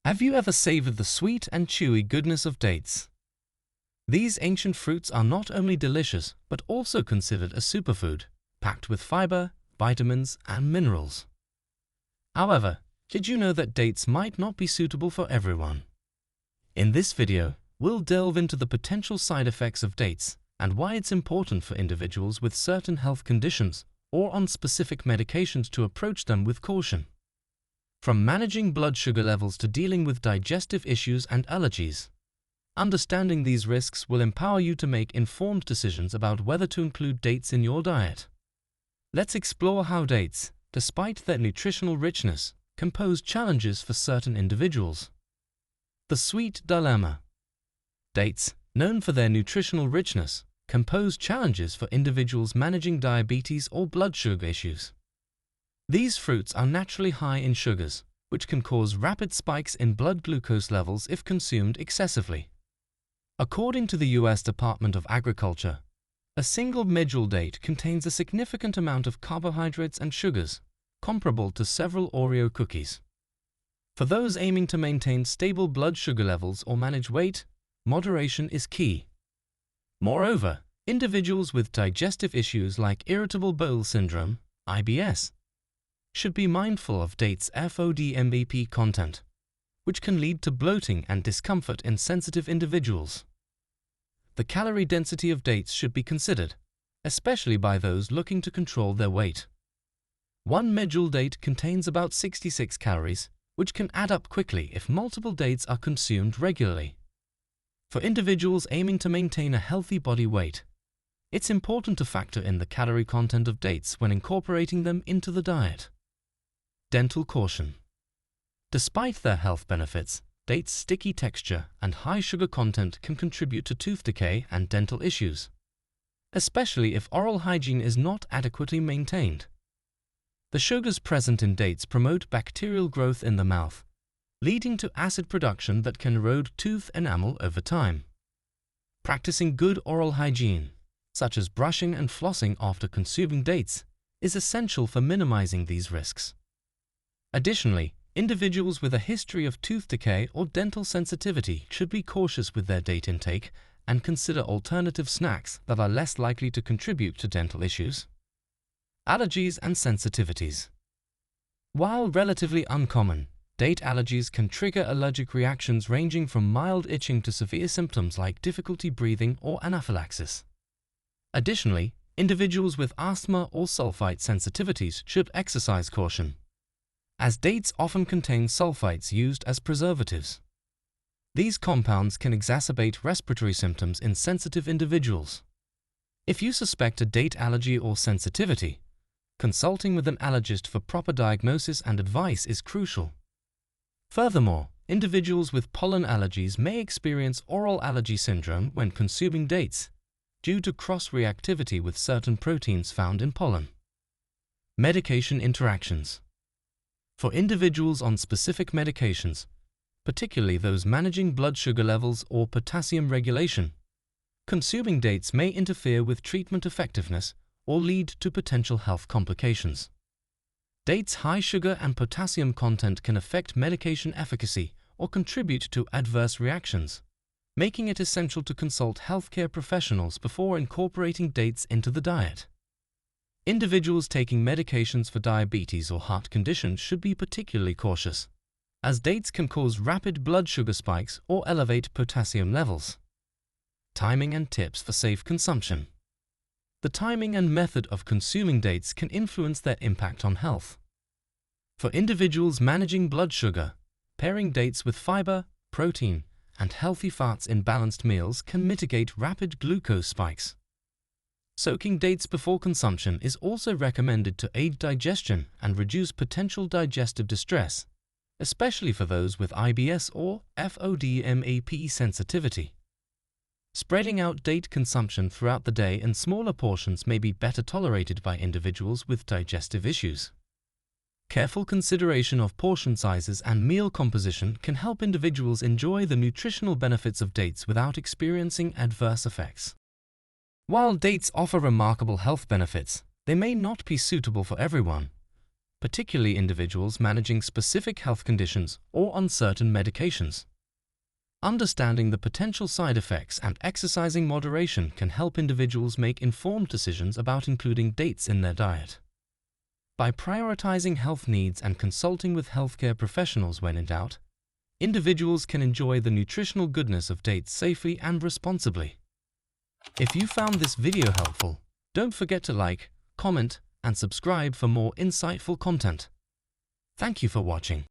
Have you ever savored the sweet and chewy goodness of dates? These ancient fruits are not only delicious, but also considered a superfood, packed with fiber, vitamins, and minerals. However, did you know that dates might not be suitable for everyone? In this video, we'll delve into the potential side effects of dates and why it's important for individuals with certain health conditions or on specific medications to approach them with caution. From managing blood sugar levels to dealing with digestive issues and allergies, understanding these risks will empower you to make informed decisions about whether to include dates in your diet. Let's explore how dates, despite their nutritional richness, can pose challenges for certain individuals. The sweet dilemma. Dates, known for their nutritional richness, can pose challenges for individuals managing diabetes or blood sugar issues. These fruits are naturally high in sugars, which can cause rapid spikes in blood glucose levels if consumed excessively. According to the US Department of Agriculture, a single medjool date contains a significant amount of carbohydrates and sugars, comparable to several Oreo cookies. For those aiming to maintain stable blood sugar levels or manage weight, moderation is key. Moreover, individuals with digestive issues like irritable bowel syndrome, IBS, should be mindful of dates' FODMAP content, which can lead to bloating and discomfort in sensitive individuals. The calorie density of dates should be considered, especially by those looking to control their weight. One medjool date contains about 66 calories, which can add up quickly if multiple dates are consumed regularly. For individuals aiming to maintain a healthy body weight, it's important to factor in the calorie content of dates when incorporating them into the diet. Dental caution. Despite their health benefits, dates' sticky texture and high sugar content can contribute to tooth decay and dental issues, especially if oral hygiene is not adequately maintained. The sugars present in dates promote bacterial growth in the mouth, leading to acid production that can erode tooth enamel over time. Practicing good oral hygiene, such as brushing and flossing after consuming dates, is essential for minimizing these risks. Additionally, individuals with a history of tooth decay or dental sensitivity should be cautious with their date intake and consider alternative snacks that are less likely to contribute to dental issues. Allergies and sensitivities. While relatively uncommon, date allergies can trigger allergic reactions ranging from mild itching to severe symptoms like difficulty breathing or anaphylaxis. Additionally, individuals with asthma or sulfite sensitivities should exercise caution, as dates often contain sulfites used as preservatives. These compounds can exacerbate respiratory symptoms in sensitive individuals. If you suspect a date allergy or sensitivity, consulting with an allergist for proper diagnosis and advice is crucial. Furthermore, individuals with pollen allergies may experience oral allergy syndrome when consuming dates, due to cross-reactivity with certain proteins found in pollen. Medication interactions. For individuals on specific medications, particularly those managing blood sugar levels or potassium regulation, consuming dates may interfere with treatment effectiveness or lead to potential health complications. Dates' high sugar and potassium content can affect medication efficacy or contribute to adverse reactions, making it essential to consult healthcare professionals before incorporating dates into the diet. Individuals taking medications for diabetes or heart conditions should be particularly cautious, as dates can cause rapid blood sugar spikes or elevate potassium levels. Timing and tips for safe consumption. The timing and method of consuming dates can influence their impact on health. For individuals managing blood sugar, pairing dates with fiber, protein, and healthy fats in balanced meals can mitigate rapid glucose spikes. Soaking dates before consumption is also recommended to aid digestion and reduce potential digestive distress, especially for those with IBS or FODMAP sensitivity. Spreading out date consumption throughout the day in smaller portions may be better tolerated by individuals with digestive issues. Careful consideration of portion sizes and meal composition can help individuals enjoy the nutritional benefits of dates without experiencing adverse effects. While dates offer remarkable health benefits, they may not be suitable for everyone. particularly individuals managing specific health conditions or on certain medications. Understanding the potential side effects and exercising moderation can help individuals make informed decisions about including dates in their diet. By prioritizing health needs and consulting with healthcare professionals when in doubt, individuals can enjoy the nutritional goodness of dates safely and responsibly. If you found this video helpful, don't forget to like, comment, and subscribe for more insightful content. Thank you for watching.